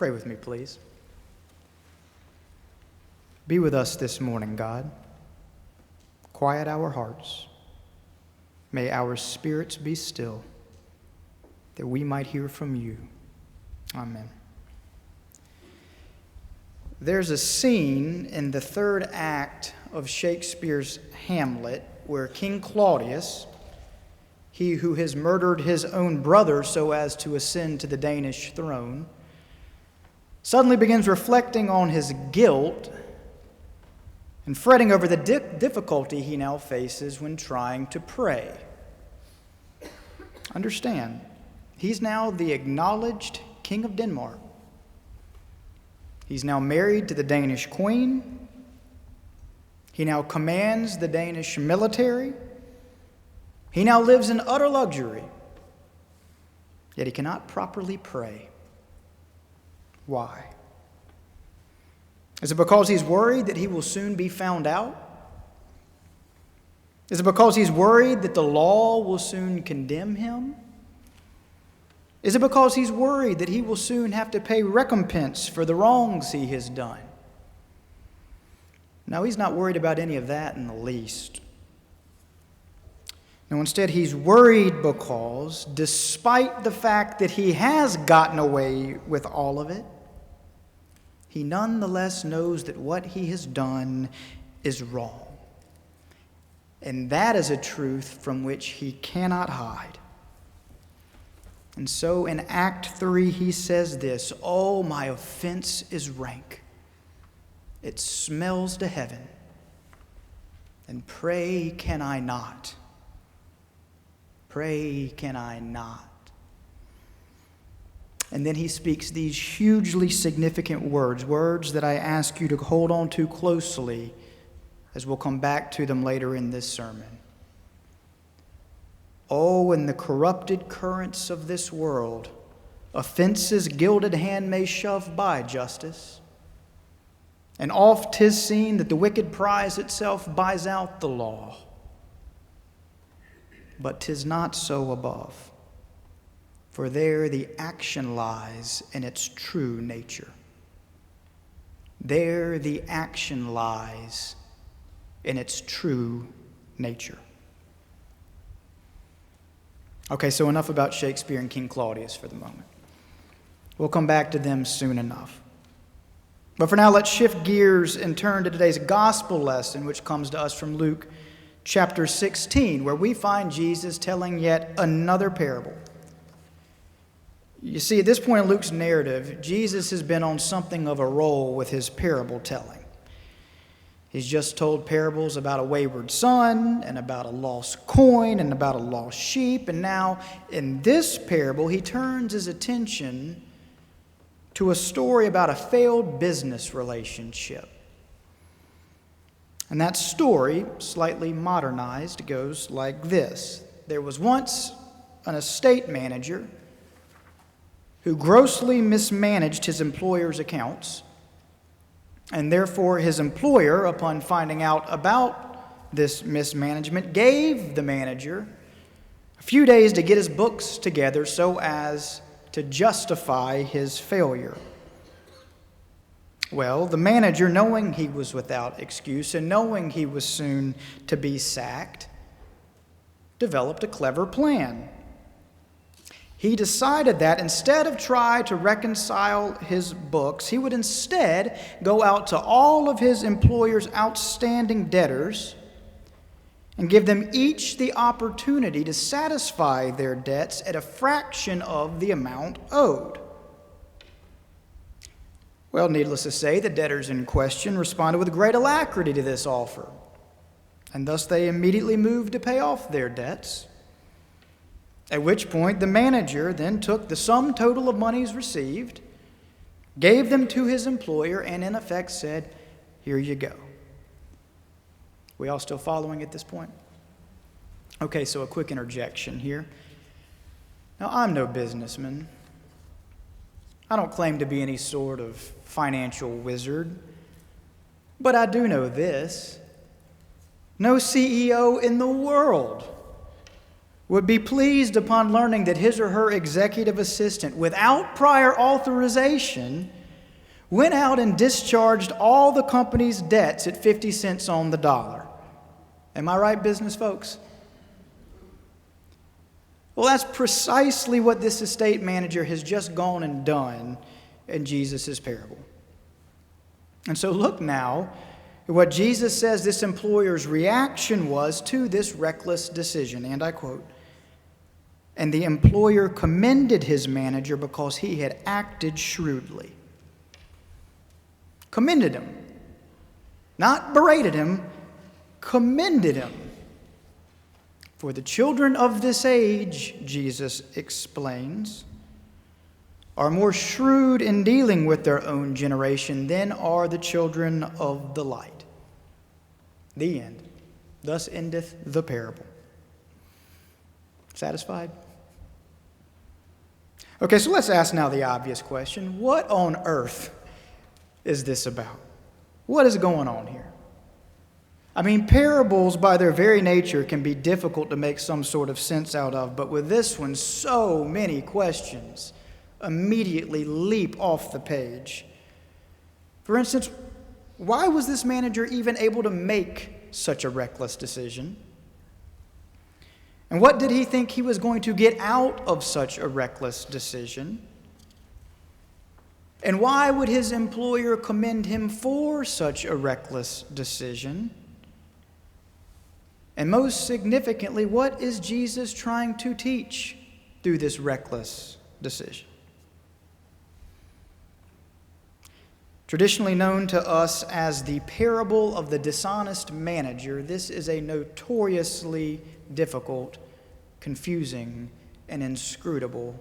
Pray with me, please. Be with us this morning, God. Quiet our hearts. May our spirits be still, that we might hear from you. Amen. There's a scene in the third act of Shakespeare's Hamlet where King Claudius, he who has murdered his own brother so as to ascend to the Danish throne, suddenly begins reflecting on his guilt and fretting over the difficulty he now faces when trying to pray. Understand, he's now the acknowledged King of Denmark. He's now married to the Danish queen. He now commands the Danish military. He now lives in utter luxury. Yet he cannot properly pray. Why? Is it because he's worried that he will soon be found out? Is it because he's worried that the law will soon condemn him? Is it because he's worried that he will soon have to pay recompense for the wrongs he has done? No, he's not worried about any of that in the least. No, instead, he's worried because, despite the fact that he has gotten away with all of it, he nonetheless knows that what he has done is wrong. And that is a truth from which he cannot hide. And so in Act 3, he says this, "Oh, my offense is rank. It smells to heaven. And pray can I not. Pray can I not." And then he speaks these hugely significant words that I ask you to hold on to closely as we'll come back to them later in this sermon. Oh, in the corrupted currents of this world, offense's gilded hand may shove by justice, and oft 'tis seen that the wicked prize itself buys out the law. But 'tis not so above. For there the action lies in its true nature. There the action lies in its true nature. Okay, so enough about Shakespeare and King Claudius for the moment. We'll come back to them soon enough. But for now, let's shift gears and turn to today's gospel lesson, which comes to us from Luke chapter 16, where we find Jesus telling yet another parable. You see, at this point in Luke's narrative, Jesus has been on something of a roll with his parable telling. He's just told parables about a wayward son and about a lost coin and about a lost sheep. And now in this parable, he turns his attention to a story about a failed business relationship. And that story, slightly modernized, goes like this. There was once an estate manager who grossly mismanaged his employer's accounts, and therefore his employer, upon finding out about this mismanagement, gave the manager a few days to get his books together so as to justify his failure. Well, the manager, knowing he was without excuse and knowing he was soon to be sacked, developed a clever plan. He decided that instead of try to reconcile his books, he would instead go out to all of his employer's outstanding debtors and give them each the opportunity to satisfy their debts at a fraction of the amount owed. Well, needless to say, the debtors in question responded with great alacrity to this offer, and thus they immediately moved to pay off their debts. At which point the manager then took the sum total of monies received, gave them to his employer, and in effect said, "Here you go." We all still following at this point? Okay, so a quick interjection here. Now, I'm no businessman. I don't claim to be any sort of financial wizard. But I do know this. No CEO in the world would be pleased upon learning that his or her executive assistant, without prior authorization, went out and discharged all the company's debts at 50 cents on the dollar. Am I right, business folks? Well, that's precisely what this estate manager has just gone and done in Jesus' parable. And so look now at what Jesus says this employer's reaction was to this reckless decision. And I quote, "And the employer commended his manager because he had acted shrewdly." Commended him. Not berated him, commended him. "For the children of this age," Jesus explains, "are more shrewd in dealing with their own generation than are the children of the light." The end. Thus endeth the parable. Satisfied? Okay, so let's ask now the obvious question. What on earth is this about? What is going on here? I mean, parables by their very nature can be difficult to make some sort of sense out of, but with this one, so many questions immediately leap off the page. For instance, why was this manager even able to make such a reckless decision? And what did he think he was going to get out of such a reckless decision? And why would his employer commend him for such a reckless decision? And most significantly, what is Jesus trying to teach through this reckless decision? Traditionally known to us as the parable of the dishonest manager, this is a notoriously difficult, confusing, and inscrutable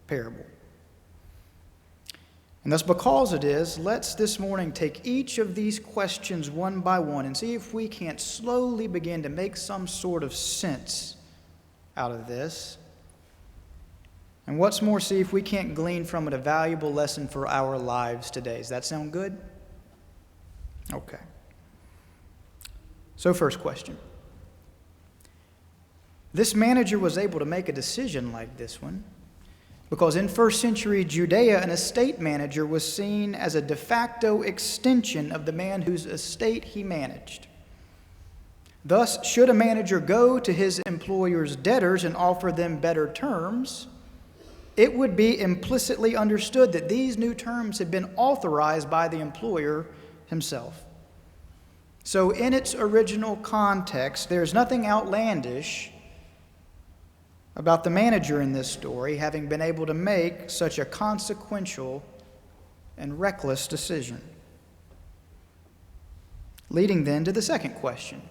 parable. And thus, because it is, let's this morning take each of these questions one by one and see if we can't slowly begin to make some sort of sense out of this. And what's more, see if we can't glean from it a valuable lesson for our lives today. Does that sound good? Okay. So, first question. This manager was able to make a decision like this one because in first century Judea, an estate manager was seen as a de facto extension of the man whose estate he managed. Thus, should a manager go to his employer's debtors and offer them better terms, it would be implicitly understood that these new terms had been authorized by the employer himself. So in its original context, there's nothing outlandish about the manager in this story having been able to make such a consequential and reckless decision. Leading then to the second question.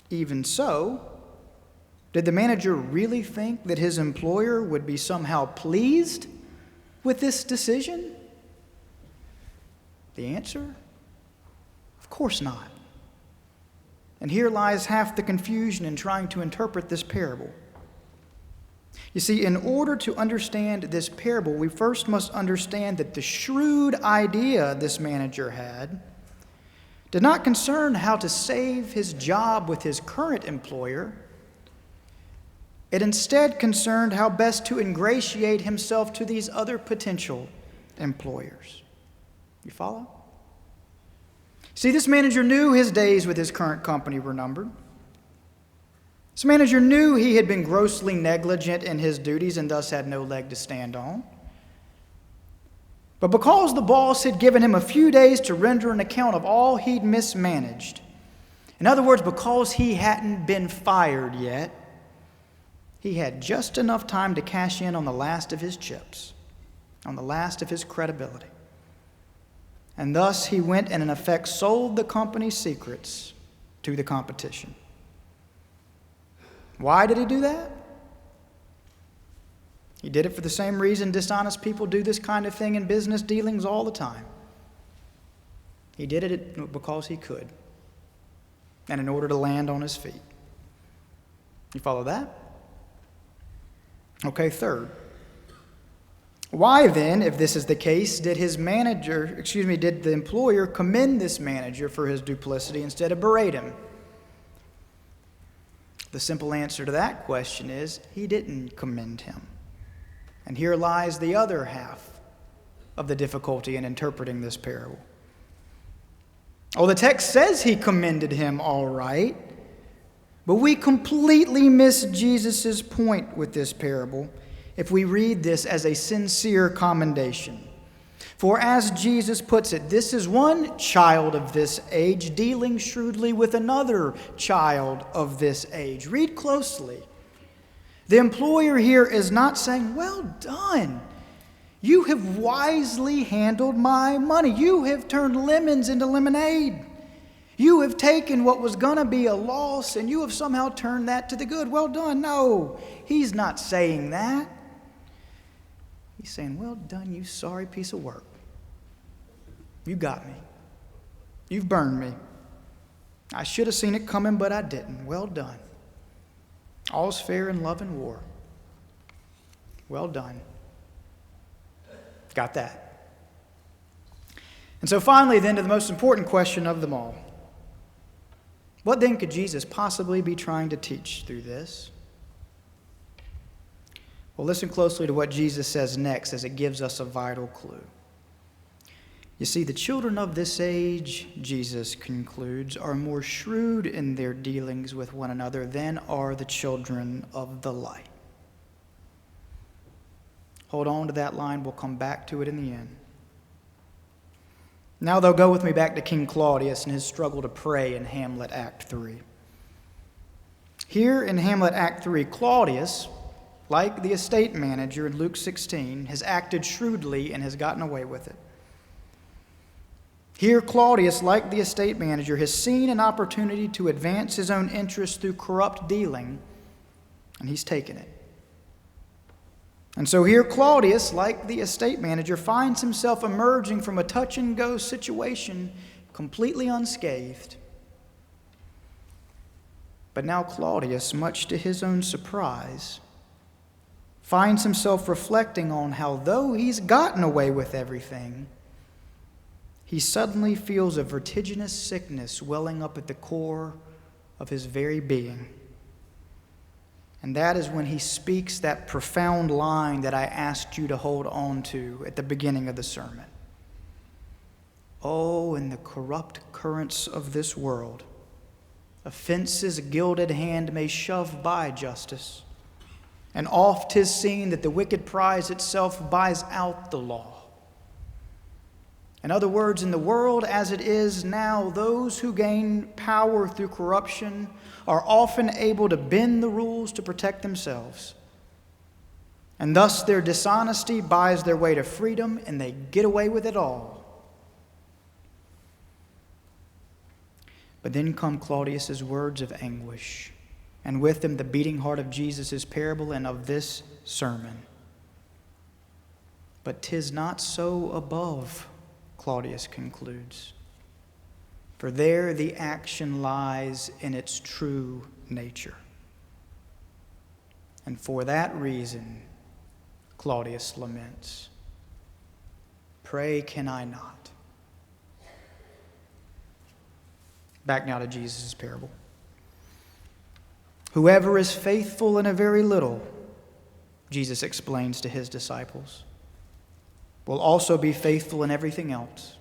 Even so, did the manager really think that his employer would be somehow pleased with this decision? The answer? Of course not. And here lies half the confusion in trying to interpret this parable. You see, in order to understand this parable, we first must understand that the shrewd idea this manager had did not concern how to save his job with his current employer. It instead concerned how best to ingratiate himself to these other potential employers. You follow? See, this manager knew his days with his current company were numbered. This manager knew he had been grossly negligent in his duties and thus had no leg to stand on. But because the boss had given him a few days to render an account of all he'd mismanaged, in other words, because he hadn't been fired yet, he had just enough time to cash in on the last of his chips, on the last of his credibility. And thus he went and in effect sold the company's secrets to the competition. Why did he do that? He did it for the same reason dishonest people do this kind of thing in business dealings all the time. He did it because he could, and in order to land on his feet. You follow that? Okay, third. Why then, if this is the case, did the employer commend this manager for his duplicity instead of berate him? The simple answer to that question is he didn't commend him. And here lies the other half of the difficulty in interpreting this parable. Oh, the text says he commended him, all right, but we completely miss Jesus' point with this parable if we read this as a sincere commendation. For as Jesus puts it, this is one child of this age dealing shrewdly with another child of this age. Read closely. The employer here is not saying, well done. You have wisely handled my money. You have turned lemons into lemonade. You have taken what was going to be a loss and you have somehow turned that to the good. Well done. No, he's not saying that. He's saying, well done, you sorry piece of work. You got me. You've burned me. I should have seen it coming, but I didn't. Well done. All's fair in love and war. Well done. Got that. And so finally, then, to the most important question of them all. What then could Jesus possibly be trying to teach through this? Well, listen closely to what Jesus says next as it gives us a vital clue. You see, the children of this age, Jesus concludes, are more shrewd in their dealings with one another than are the children of the light. Hold on to that line. We'll come back to it in the end. Now, though, go with me back to King Claudius and his struggle to pray in Hamlet Act 3. Here in Hamlet Act 3, Claudius, like the estate manager in Luke 16, has acted shrewdly and has gotten away with it. Here, Claudius, like the estate manager, has seen an opportunity to advance his own interests through corrupt dealing, and he's taken it. And so here, Claudius, like the estate manager, finds himself emerging from a touch-and-go situation completely unscathed. But now Claudius, much to his own surprise, finds himself reflecting on how, though he's gotten away with everything, he suddenly feels a vertiginous sickness welling up at the core of his very being. And that is when he speaks that profound line that I asked you to hold on to at the beginning of the sermon. Oh, in the corrupt currents of this world, offense's gilded hand may shove by justice, and oft 'tis seen that the wicked prize itself buys out the law. In other words, in the world as it is now, those who gain power through corruption are often able to bend the rules to protect themselves. And thus their dishonesty buys their way to freedom, and they get away with it all. But then come Claudius's words of anguish, and with them the beating heart of Jesus' parable and of this sermon. But 'tis not so above, Claudius concludes. For there the action lies in its true nature. And for that reason, Claudius laments, pray can I not? Back now to Jesus' parable. Whoever is faithful in a very little, Jesus explains to his disciples, will also be faithful in everything else.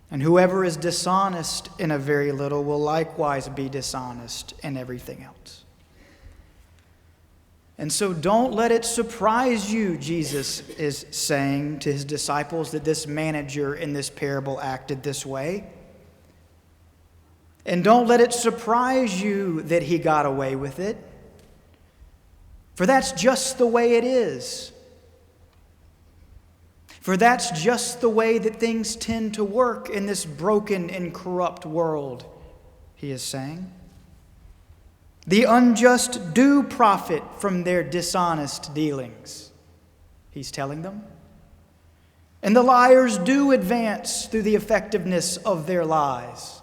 And whoever is dishonest in a very little will likewise be dishonest in everything else. And so don't let it surprise you, Jesus is saying to his disciples, that this manager in this parable acted this way. And don't let it surprise you that he got away with it. For that's just the way it is. For that's just the way that things tend to work in this broken and corrupt world, he is saying. The unjust do profit from their dishonest dealings, he's telling them. And the liars do advance through the effectiveness of their lies.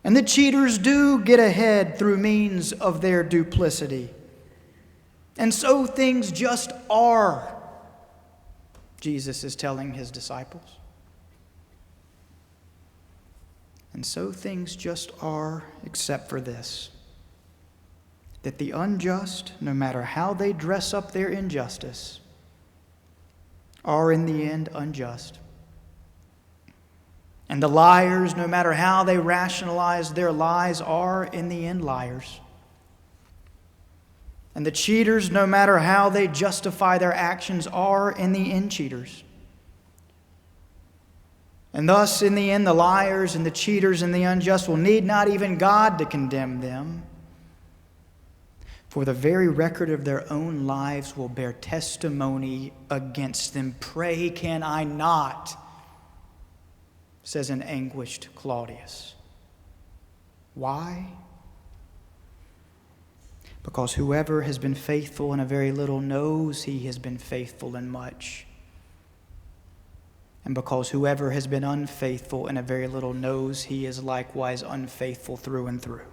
And the cheaters do get ahead through means of their duplicity. And so things just are, Jesus is telling his disciples. And so things just are, except for this. that the unjust, no matter how they dress up their injustice, are in the end unjust. And the liars, no matter how they rationalize their lies, are in the end liars. And the cheaters, no matter how they justify their actions, are in the end cheaters. And thus, in the end, the liars and the cheaters and the unjust will need not even God to condemn them, for the very record of their own lives will bear testimony against them. Pray can I not, says an anguished Claudius. Why? Because whoever has been faithful in a very little knows he has been faithful in much. And because whoever has been unfaithful in a very little knows he is likewise unfaithful through and through.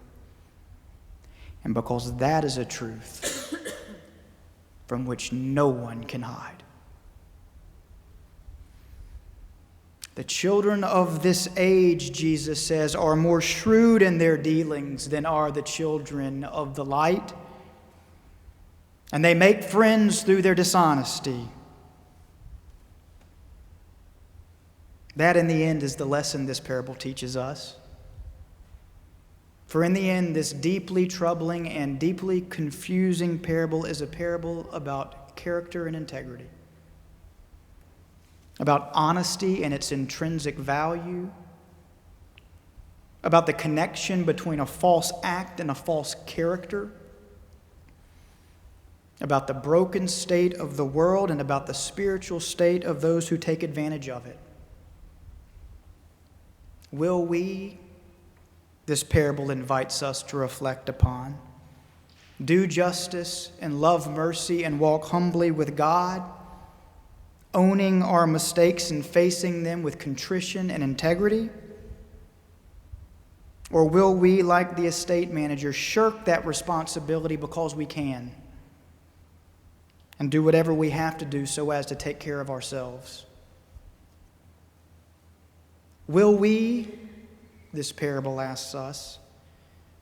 And because that is a truth from which no one can hide. The children of this age, Jesus says, are more shrewd in their dealings than are the children of the light. And they make friends through their dishonesty. That, in the end, is the lesson this parable teaches us. For in the end, this deeply troubling and deeply confusing parable is a parable about character and integrity, about honesty and its intrinsic value, about the connection between a false act and a false character, about the broken state of the world and about the spiritual state of those who take advantage of it. Will we, this parable invites us to reflect upon, do justice and love mercy and walk humbly with God, owning our mistakes and facing them with contrition and integrity? Or will we, like the estate manager, shirk that responsibility because we can and do whatever we have to do so as to take care of ourselves? Will we, this parable asks us,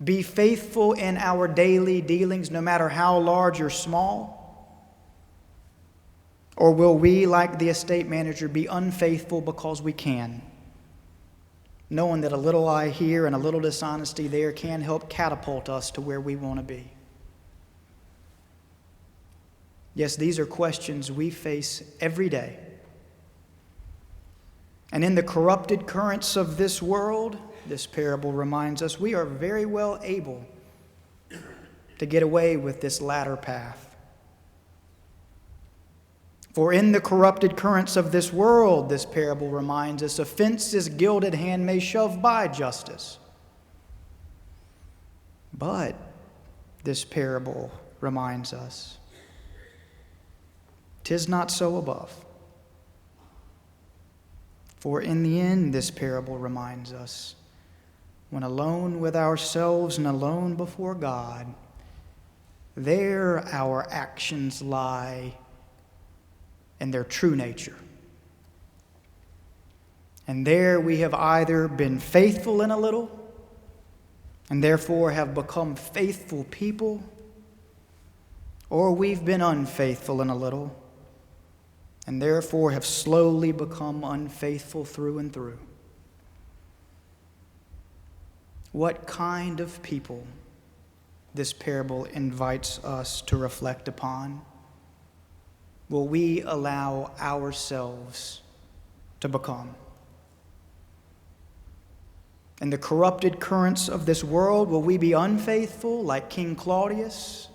be faithful in our daily dealings, no matter how large or small? Or will we, like the estate manager, be unfaithful because we can, knowing that a little lie here and a little dishonesty there can help catapult us to where we want to be? Yes, these are questions we face every day. And in the corrupted currents of this world, this parable reminds us we are very well able to get away with this latter path. For in the corrupted currents of this world, this parable reminds us, offense's gilded hand may shove by justice. But, this parable reminds us, 'tis not so above. For in the end, this parable reminds us, when alone with ourselves and alone before God, there our actions lie in their true nature. And there we have either been faithful in a little, and therefore have become faithful people, or we've been unfaithful in a little, and therefore have slowly become unfaithful through and through. What kind of people this parable invites us to reflect upon will we allow ourselves to become? In the corrupted currents of this world, will we be unfaithful like King Claudius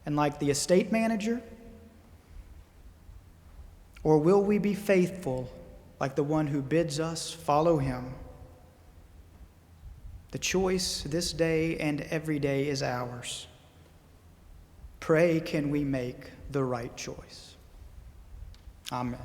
and like the estate manager? Or will we be faithful like the one who bids us follow him? The choice this day and every day is ours. Pray, can we make the right choice? Amen.